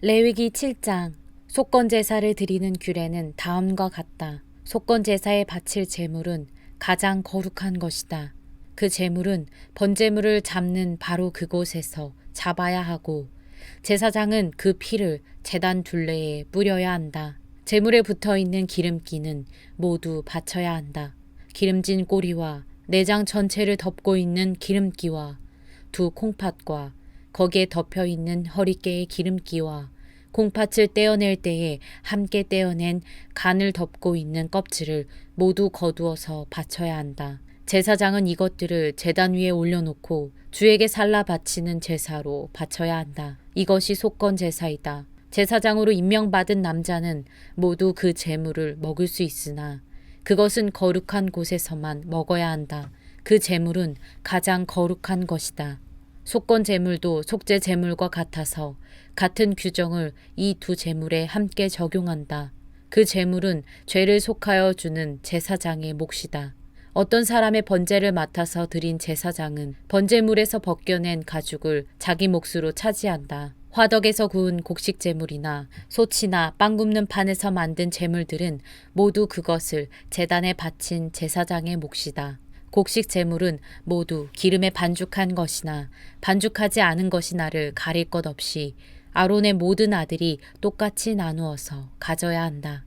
레위기 7장. 속건제사를 드리는 규례는 다음과 같다. 속건제사에 바칠 제물은 가장 거룩한 것이다. 그 제물은 번제물을 잡는 바로 그곳에서 잡아야 하고 제사장은 그 피를 제단 둘레에 뿌려야 한다. 제물에 붙어있는 기름기는 모두 바쳐야 한다. 기름진 꼬리와 내장 전체를 덮고 있는 기름기와 두 콩팥과 거기에 덮여있는 허리깨의 기름기와 콩팥을 떼어낼 때에 함께 떼어낸 간을 덮고 있는 껍질을 모두 거두어서 바쳐야 한다. 제사장은 이것들을 제단 위에 올려놓고 주에게 살라 바치는 제사로 바쳐야 한다. 이것이 속건 제사이다. 제사장으로 임명받은 남자는 모두 그 제물을 먹을 수 있으나 그것은 거룩한 곳에서만 먹어야 한다. 그 제물은 가장 거룩한 것이다. 속건 제물도 속죄 제물과 같아서 같은 규정을 이 두 제물에 함께 적용한다. 그 제물은 죄를 속하여 주는 제사장의 몫이다. 어떤 사람의 번제를 맡아서 드린 제사장은 번제물에서 벗겨낸 가죽을 자기 몫으로 차지한다. 화덕에서 구운 곡식 제물이나 소치나 빵 굽는 판에서 만든 제물들은 모두 그것을 제단에 바친 제사장의 몫이다. 곡식 제물은 모두 기름에 반죽한 것이나 반죽하지 않은 것이나를 가릴 것 없이 아론의 모든 아들이 똑같이 나누어서 가져야 한다.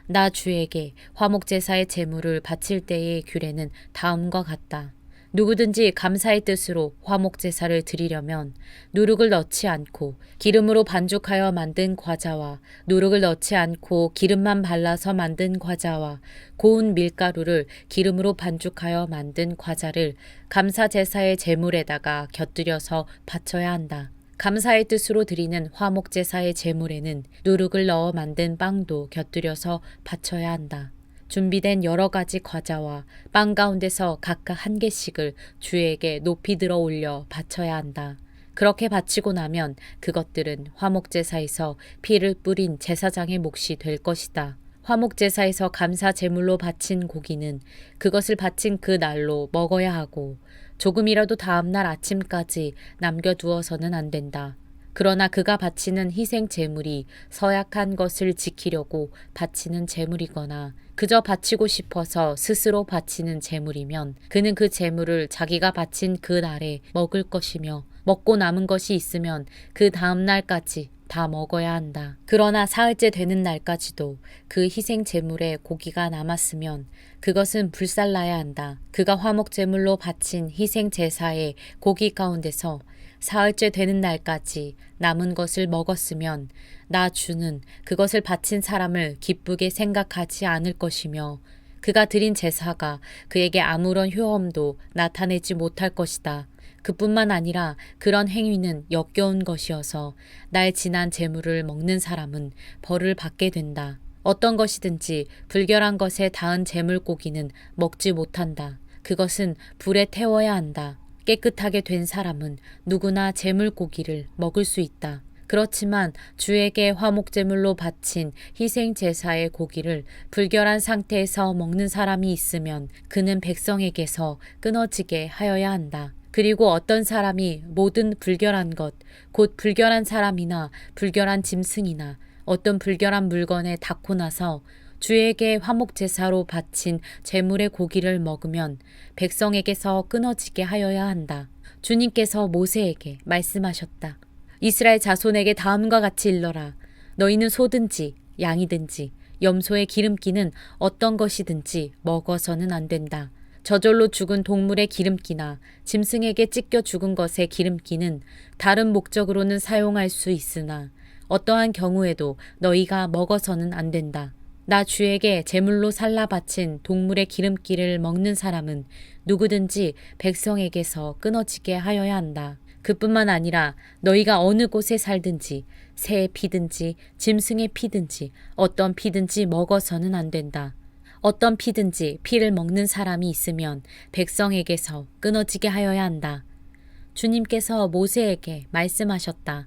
나 주에게 화목제사의 제물을 바칠 때의 규례는 다음과 같다. 누구든지 감사의 뜻으로 화목제사를 드리려면 누룩을 넣지 않고 기름으로 반죽하여 만든 과자와 누룩을 넣지 않고 기름만 발라서 만든 과자와 고운 밀가루를 기름으로 반죽하여 만든 과자를 감사제사의 제물에다가 곁들여서 바쳐야 한다. 감사의 뜻으로 드리는 화목제사의 제물에는 누룩을 넣어 만든 빵도 곁들여서 바쳐야 한다. 준비된 여러 가지 과자와 빵 가운데서 각각 한 개씩을 주에게 높이 들어 올려 바쳐야 한다. 그렇게 바치고 나면 그것들은 화목제사에서 피를 뿌린 제사장의 몫이 될 것이다. 화목제사에서 감사 제물로 바친 고기는 그것을 바친 그 날로 먹어야 하고 조금이라도 다음날 아침까지 남겨두어서는 안 된다. 그러나 그가 바치는 희생 제물이 서약한 것을 지키려고 바치는 제물이거나 그저 바치고 싶어서 스스로 바치는 제물이면 그는 그 제물을 자기가 바친 그 날에 먹을 것이며 먹고 남은 것이 있으면 그 다음 날까지 다 먹어야 한다. 그러나 사흘째 되는 날까지도 그 희생 제물에 고기가 남았으면 그것은 불살라야 한다. 그가 화목 제물로 바친 희생 제사의 고기 가운데서 사흘째 되는 날까지 남은 것을 먹었으면 나 주는 그것을 바친 사람을 기쁘게 생각하지 않을 것이며 그가 드린 제사가 그에게 아무런 효험도 나타내지 못할 것이다. 그뿐만 아니라 그런 행위는 역겨운 것이어서 나의 지난 재물을 먹는 사람은 벌을 받게 된다. 어떤 것이든지 불결한 것에 닿은 재물고기는 먹지 못한다. 그것은 불에 태워야 한다. 깨끗하게 된 사람은 누구나 재물고기를 먹을 수 있다. 그렇지만 주에게 화목제물로 바친 희생제사의 고기를 불결한 상태에서 먹는 사람이 있으면 그는 백성에게서 끊어지게 하여야 한다. 그리고 어떤 사람이 모든 불결한 것, 곧 불결한 사람이나 불결한 짐승이나 어떤 불결한 물건에 닿고 나서 주에게 화목제사로 바친 제물의 고기를 먹으면 백성에게서 끊어지게 하여야 한다. 주님께서 모세에게 말씀하셨다. 이스라엘 자손에게 다음과 같이 일러라. 너희는 소든지 양이든지 염소의 기름기는 어떤 것이든지 먹어서는 안 된다. 저절로 죽은 동물의 기름기나 짐승에게 찢겨 죽은 것의 기름기는 다른 목적으로는 사용할 수 있으나 어떠한 경우에도 너희가 먹어서는 안 된다. 나 주에게 제물로 살라 바친 동물의 기름기를 먹는 사람은 누구든지 백성에게서 끊어지게 하여야 한다. 그뿐만 아니라 너희가 어느 곳에 살든지 새의 피든지 짐승의 피든지 어떤 피든지 먹어서는 안 된다. 어떤 피든지 피를 먹는 사람이 있으면 백성에게서 끊어지게 하여야 한다. 주님께서 모세에게 말씀하셨다.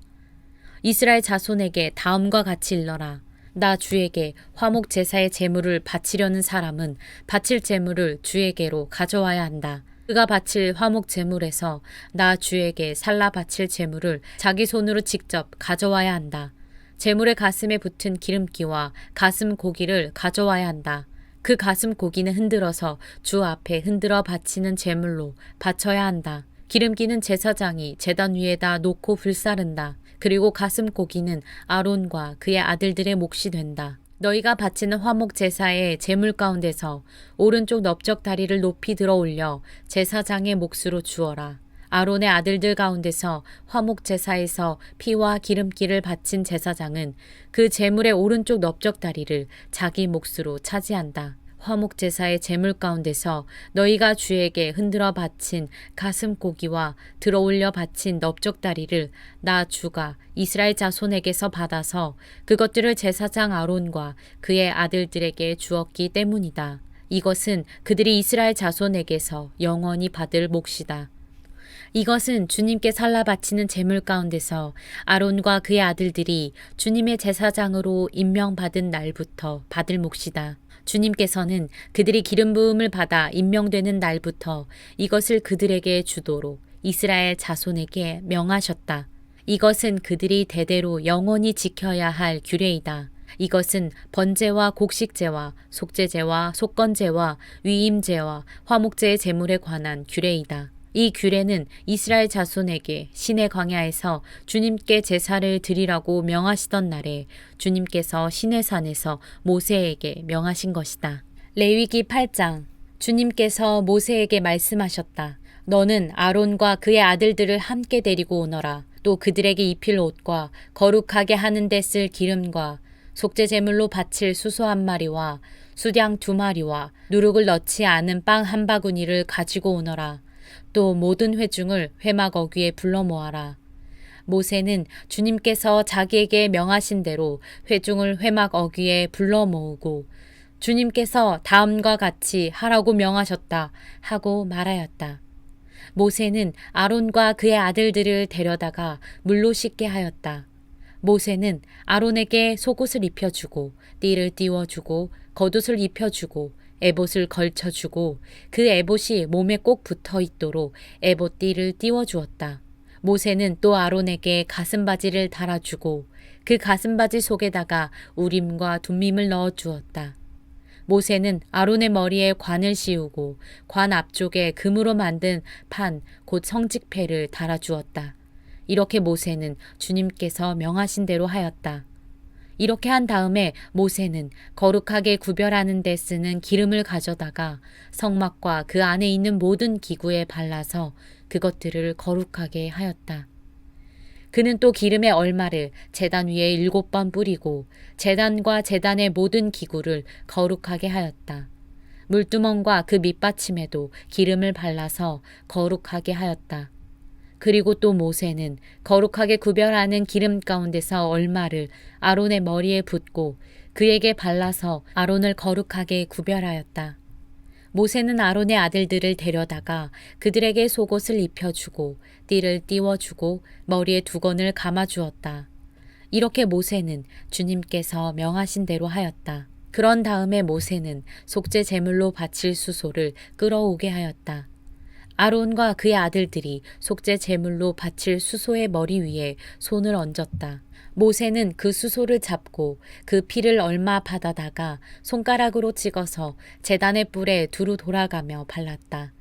이스라엘 자손에게 다음과 같이 일러라. 나 주에게 화목 제사의 제물을 바치려는 사람은 바칠 제물을 주에게로 가져와야 한다. 그가 바칠 화목 제물에서 나 주에게 살라 바칠 제물을 자기 손으로 직접 가져와야 한다. 제물의 가슴에 붙은 기름기와 가슴 고기를 가져와야 한다. 그 가슴 고기는 흔들어서 주 앞에 흔들어 바치는 제물로 바쳐야 한다. 기름기는 제사장이 제단 위에다 놓고 불사른다. 그리고 가슴 고기는 아론과 그의 아들들의 몫이 된다. 너희가 바치는 화목 제사의 제물 가운데서 오른쪽 넓적 다리를 높이 들어 올려 제사장의 몫으로 주어라. 아론의 아들들 가운데서 화목 제사에서 피와 기름기를 바친 제사장은 그 제물의 오른쪽 넓적 다리를 자기 몫으로 차지한다. 화목 제사의 제물 가운데서 너희가 주에게 흔들어 바친 가슴 고기와 들어 올려 바친 넓적 다리를 나 주가 이스라엘 자손에게서 받아서 그것들을 제사장 아론과 그의 아들들에게 주었기 때문이다. 이것은 그들이 이스라엘 자손에게서 영원히 받을 몫이다. 이것은 주님께 살라 바치는 제물 가운데서 아론과 그의 아들들이 주님의 제사장으로 임명받은 날부터 받을 몫이다. 주님께서는 그들이 기름 부음을 받아 임명되는 날부터 이것을 그들에게 주도록 이스라엘 자손에게 명하셨다. 이것은 그들이 대대로 영원히 지켜야 할 규례이다. 이것은 번제와 곡식제와 속죄제와 속건제와 위임제와 화목제의 제물에 관한 규례이다. 이 규례는 이스라엘 자손에게 시내 광야에서 주님께 제사를 드리라고 명하시던 날에 주님께서 시내산에서 모세에게 명하신 것이다. 레위기 8장. 주님께서 모세에게 말씀하셨다. 너는 아론과 그의 아들들을 함께 데리고 오너라. 또 그들에게 입힐 옷과 거룩하게 하는 데 쓸 기름과 속죄 제물로 바칠 수소 한 마리와 수양 2마리와 누룩을 넣지 않은 빵 한 바구니를 가지고 오너라. 또 모든 회중을 회막 어귀에 불러 모아라. 모세는 주님께서 자기에게 명하신 대로 회중을 회막 어귀에 불러 모으고 주님께서 다음과 같이 하라고 명하셨다 하고 말하였다. 모세는 아론과 그의 아들들을 데려다가 물로 씻게 하였다. 모세는 아론에게 속옷을 입혀주고 띠를 띄워주고 겉옷을 입혀주고 에봇을 걸쳐주고 그 에봇이 몸에 꼭 붙어 있도록 에봇 띠를 띄워주었다. 모세는 또 아론에게 가슴바지를 달아주고 그 가슴바지 속에다가 우림과 둠밈을 넣어주었다. 모세는 아론의 머리에 관을 씌우고 관 앞쪽에 금으로 만든 판, 곧 성직패를 달아주었다. 이렇게 모세는 주님께서 명하신 대로 하였다. 이렇게 한 다음에 모세는 거룩하게 구별하는 데 쓰는 기름을 가져다가 성막과 그 안에 있는 모든 기구에 발라서 그것들을 거룩하게 하였다. 그는 또 기름의 얼마를 제단 위에 7번 뿌리고 제단과 제단의 모든 기구를 거룩하게 하였다. 물두멍과 그 밑받침에도 기름을 발라서 거룩하게 하였다. 그리고 또 모세는 거룩하게 구별하는 기름 가운데서 얼마를 아론의 머리에 붓고 그에게 발라서 아론을 거룩하게 구별하였다. 모세는 아론의 아들들을 데려다가 그들에게 속옷을 입혀주고 띠를 띄워주고 머리에 두건을 감아주었다. 이렇게 모세는 주님께서 명하신 대로 하였다. 그런 다음에 모세는 속죄 제물로 바칠 수소를 끌어오게 하였다. 아론과 그의 아들들이 속죄 제물로 바칠 수소의 머리 위에 손을 얹었다. 모세는 그 수소를 잡고 그 피를 얼마 받아다가 손가락으로 찍어서 제단의 뿔에 두루 돌아가며 발랐다.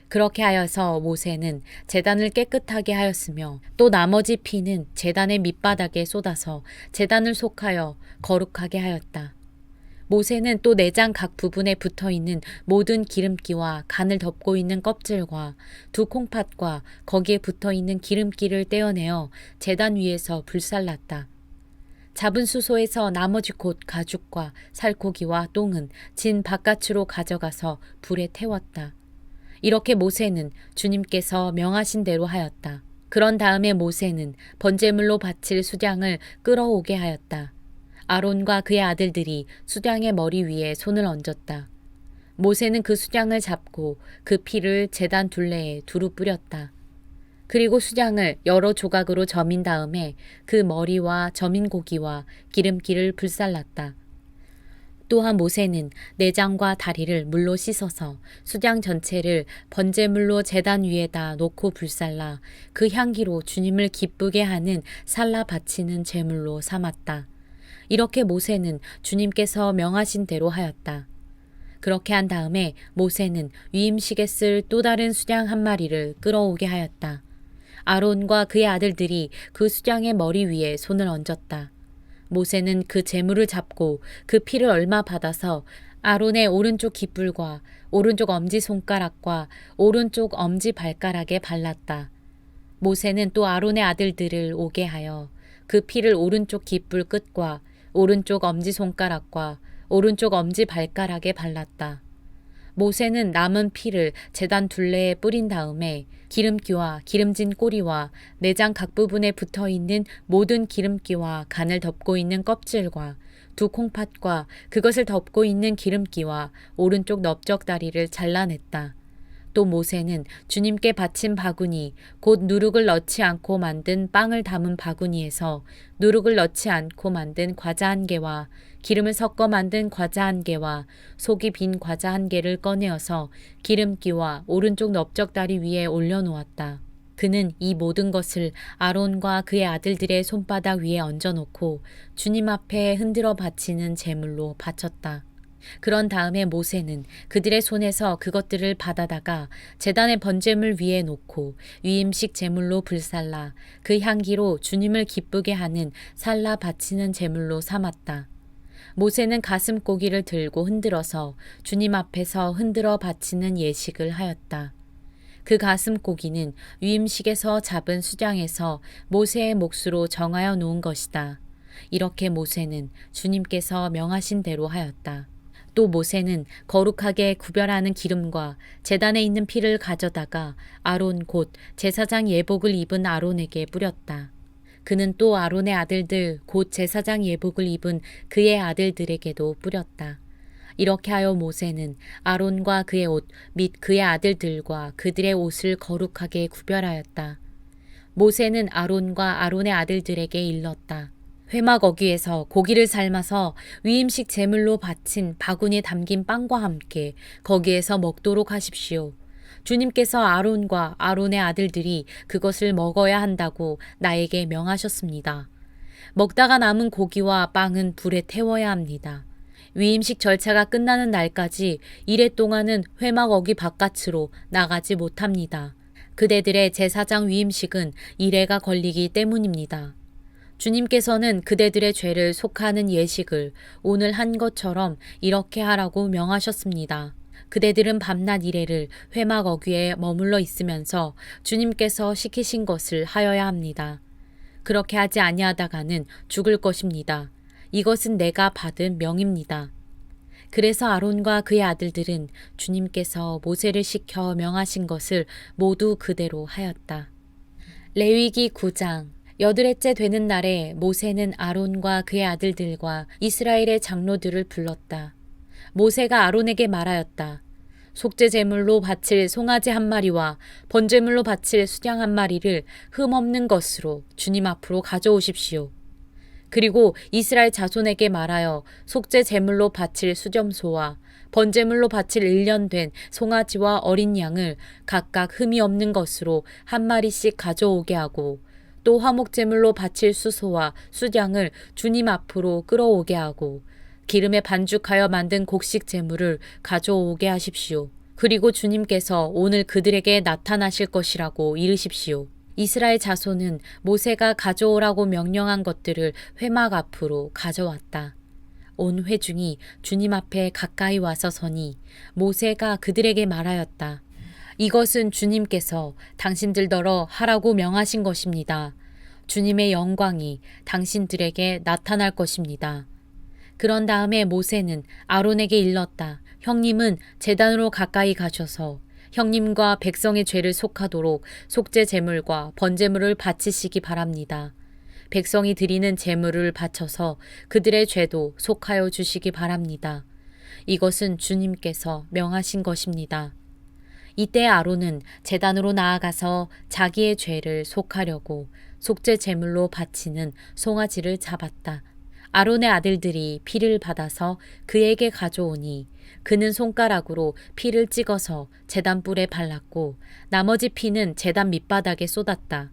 그렇게 하여서 모세는 제단을 깨끗하게 하였으며 또 나머지 피는 제단의 밑바닥에 쏟아서 제단을 속하여 거룩하게 하였다. 모세는 또 내장 각 부분에 붙어있는 모든 기름기와 간을 덮고 있는 껍질과 두 콩팥과 거기에 붙어있는 기름기를 떼어내어 제단 위에서 불살랐다. 잡은 수소에서 나머지 곧 가죽과 살코기와 똥은 진 바깥으로 가져가서 불에 태웠다. 이렇게 모세는 주님께서 명하신 대로 하였다. 그런 다음에 모세는 번제물로 바칠 수량을 끌어오게 하였다. 아론과 그의 아들들이 수량의 머리 위에 손을 얹었다. 모세는 그 수량을 잡고 그 피를 제단 둘레에 두루 뿌렸다. 그리고 수량을 여러 조각으로 저민 다음에 그 머리와 저민 고기와 기름기를 불살랐다. 또한 모세는 내장과 다리를 물로 씻어서 수장 전체를 번제물로 제단 위에다 놓고 불살라 그 향기로 주님을 기쁘게 하는 살라 바치는 제물로 삼았다. 이렇게 모세는 주님께서 명하신 대로 하였다. 그렇게 한 다음에 모세는 위임식에 쓸 또 다른 수장 한 마리를 끌어오게 하였다. 아론과 그의 아들들이 그 수장의 머리 위에 손을 얹었다. 모세는 그 제물을 잡고 그 피를 얼마 받아서 아론의 오른쪽 깃불과 오른쪽 엄지손가락과 오른쪽 엄지발가락에 발랐다. 모세는 또 아론의 아들들을 오게 하여 그 피를 오른쪽 깃불 끝과 오른쪽 엄지손가락과 오른쪽 엄지발가락에 발랐다. 모세는 남은 피를 제단 둘레에 뿌린 다음에 기름기와 기름진 꼬리와 내장 각 부분에 붙어있는 모든 기름기와 간을 덮고 있는 껍질과 두 콩팥과 그것을 덮고 있는 기름기와 오른쪽 넓적다리를 잘라냈다. 또 모세는 주님께 바친 바구니 곧 누룩을 넣지 않고 만든 빵을 담은 바구니에서 누룩을 넣지 않고 만든 과자 한 개와 기름을 섞어 만든 과자 한 개와 속이 빈 과자 한 개를 꺼내어서 기름기와 오른쪽 넓적다리 위에 올려놓았다. 그는 이 모든 것을 아론과 그의 아들들의 손바닥 위에 얹어놓고 주님 앞에 흔들어 바치는 제물로 바쳤다. 그런 다음에 모세는 그들의 손에서 그것들을 받아다가 제단의 번제물 위에 놓고 위임식 제물로 불살라 그 향기로 주님을 기쁘게 하는 살라 바치는 제물로 삼았다. 모세는 가슴고기를 들고 흔들어서 주님 앞에서 흔들어 바치는 예식을 하였다. 그 가슴고기는 위임식에서 잡은 수장에서 모세의 몫으로 정하여 놓은 것이다. 이렇게 모세는 주님께서 명하신 대로 하였다. 또 모세는 거룩하게 구별하는 기름과 제단에 있는 피를 가져다가 아론 곧 제사장 예복을 입은 아론에게 뿌렸다. 그는 또 아론의 아들들 곧 제사장 예복을 입은 그의 아들들에게도 뿌렸다. 이렇게 하여 모세는 아론과 그의 옷 및 그의 아들들과 그들의 옷을 거룩하게 구별하였다. 모세는 아론과 아론의 아들들에게 일렀다. 회막 어귀에서 고기를 삶아서 위임식 제물로 바친 바구니에 담긴 빵과 함께 거기에서 먹도록 하십시오. 주님께서 아론과 아론의 아들들이 그것을 먹어야 한다고 나에게 명하셨습니다. 먹다가 남은 고기와 빵은 불에 태워야 합니다. 위임식 절차가 끝나는 날까지 이래 동안은 회막 어귀 바깥으로 나가지 못합니다. 그대들의 제사장 위임식은 이래가 걸리기 때문입니다. 주님께서는 그대들의 죄를 속하는 예식을 오늘 한 것처럼 이렇게 하라고 명하셨습니다. 그대들은 밤낮 이래를 회막 어귀에 머물러 있으면서 주님께서 시키신 것을 하여야 합니다. 그렇게 하지 아니하다가는 죽을 것입니다. 이것은 내가 받은 명입니다. 그래서 아론과 그의 아들들은 주님께서 모세를 시켜 명하신 것을 모두 그대로 하였다. 레위기 9장. 여드렛째 되는 날에 모세는 아론과 그의 아들들과 이스라엘의 장로들을 불렀다. 모세가 아론에게 말하였다. 속죄 제물로 바칠 송아지 한 마리와 번제물로 바칠 수장 한 마리를 흠없는 것으로 주님 앞으로 가져오십시오. 그리고 이스라엘 자손에게 말하여 속죄 제물로 바칠 수점소와 번제물로 바칠 1년 된 송아지와 어린 양을 각각 흠이 없는 것으로 한 마리씩 가져오게 하고 또 화목제물로 바칠 수소와 수장을 주님 앞으로 끌어오게 하고 기름에 반죽하여 만든 곡식 제물을 가져오게 하십시오. 그리고 주님께서 오늘 그들에게 나타나실 것이라고 이르십시오. 이스라엘 자손은 모세가 가져오라고 명령한 것들을 회막 앞으로 가져왔다. 온 회중이 주님 앞에 가까이 와서 서니 모세가 그들에게 말하였다. 이것은 주님께서 당신들더러 하라고 명하신 것입니다. 주님의 영광이 당신들에게 나타날 것입니다. 그런 다음에 모세는 아론에게 일렀다. 형님은 제단으로 가까이 가셔서 형님과 백성의 죄를 속하도록 속죄 제물과 번제물을 바치시기 바랍니다. 백성이 드리는 제물을 바쳐서 그들의 죄도 속하여 주시기 바랍니다. 이것은 주님께서 명하신 것입니다. 이때 아론은 제단으로 나아가서 자기의 죄를 속하려고 속죄 제물로 바치는 송아지를 잡았다. 아론의 아들들이 피를 받아서 그에게 가져오니 그는 손가락으로 피를 찍어서 제단불에 발랐고 나머지 피는 제단 밑바닥에 쏟았다.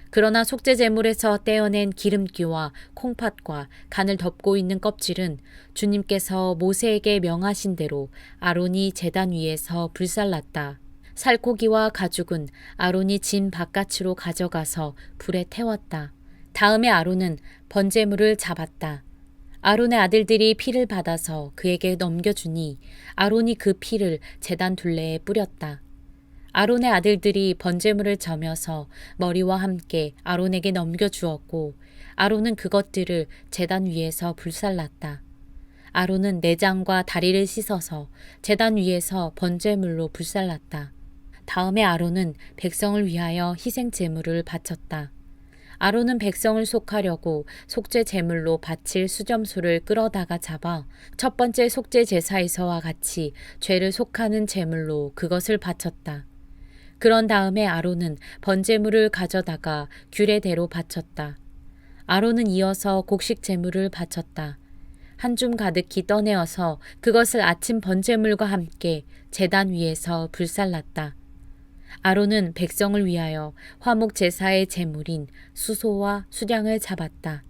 그러나 속죄 제물에서 떼어낸 기름기와 콩팥과 간을 덮고 있는 껍질은 주님께서 모세에게 명하신 대로 아론이 제단 위에서 불살랐다. 살코기와 가죽은 아론이 진 바깥으로 가져가서 불에 태웠다. 다음에 아론은 번제물을 잡았다. 아론의 아들들이 피를 받아서 그에게 넘겨주니 아론이 그 피를 제단 둘레에 뿌렸다. 아론의 아들들이 번제물을 저며서 머리와 함께 아론에게 넘겨주었고 아론은 그것들을 제단 위에서 불살랐다. 아론은 내장과 다리를 씻어서 제단 위에서 번제물로 불살랐다. 다음에 아론은 백성을 위하여 희생 제물을 바쳤다. 아론은 백성을 속하려고 속죄 제물로 바칠 수점소를 끌어다가 잡아 첫 번째 속죄 제사에서와 같이 죄를 속하는 제물로 그것을 바쳤다. 그런 다음에 아론은 번제물을 가져다가 규례대로 바쳤다. 아론은 이어서 곡식 제물을 바쳤다. 한 줌 가득히 떠내어서 그것을 아침 번제물과 함께 제단 위에서 불살랐다. 아론은 백성을 위하여 화목 제사의 제물인 수소와 수량을 잡았다.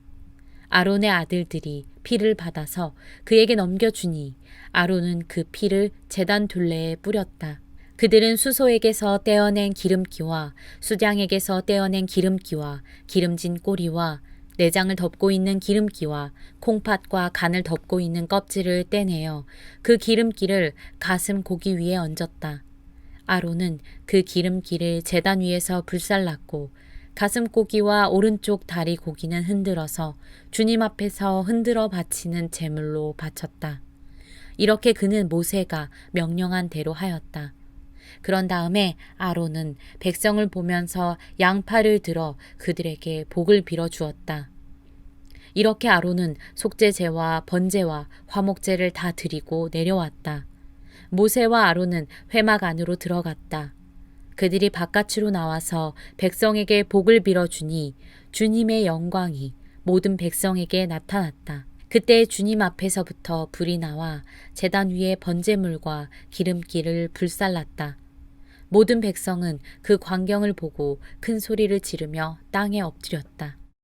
아론의 아들들이 피를 받아서 그에게 넘겨주니 아론은 그 피를 제단 둘레에 뿌렸다. 그들은 수소에게서 떼어낸 기름기와 수량에게서 떼어낸 기름기와 기름진 꼬리와 내장을 덮고 있는 기름기와 콩팥과 간을 덮고 있는 껍질을 떼내어 그 기름기를 가슴 고기 위에 얹었다. 아론은 그 기름기를 제단 위에서 불살랐고 가슴 고기와 오른쪽 다리 고기는 흔들어서 주님 앞에서 흔들어 바치는 제물로 바쳤다. 이렇게 그는 모세가 명령한 대로 하였다. 그런 다음에 아론은 백성을 보면서 양팔을 들어 그들에게 복을 빌어 주었다. 이렇게 아론은 속죄제와 번제와 화목제를 다 드리고 내려왔다. 모세와 아론은 회막 안으로 들어갔다. 그들이 바깥으로 나와서 백성에게 복을 빌어주니 주님의 영광이 모든 백성에게 나타났다. 그때 주님 앞에서부터 불이 나와 제단 위에 번제물과 기름기를 불살랐다. 모든 백성은 그 광경을 보고 큰 소리를 지르며 땅에 엎드렸다.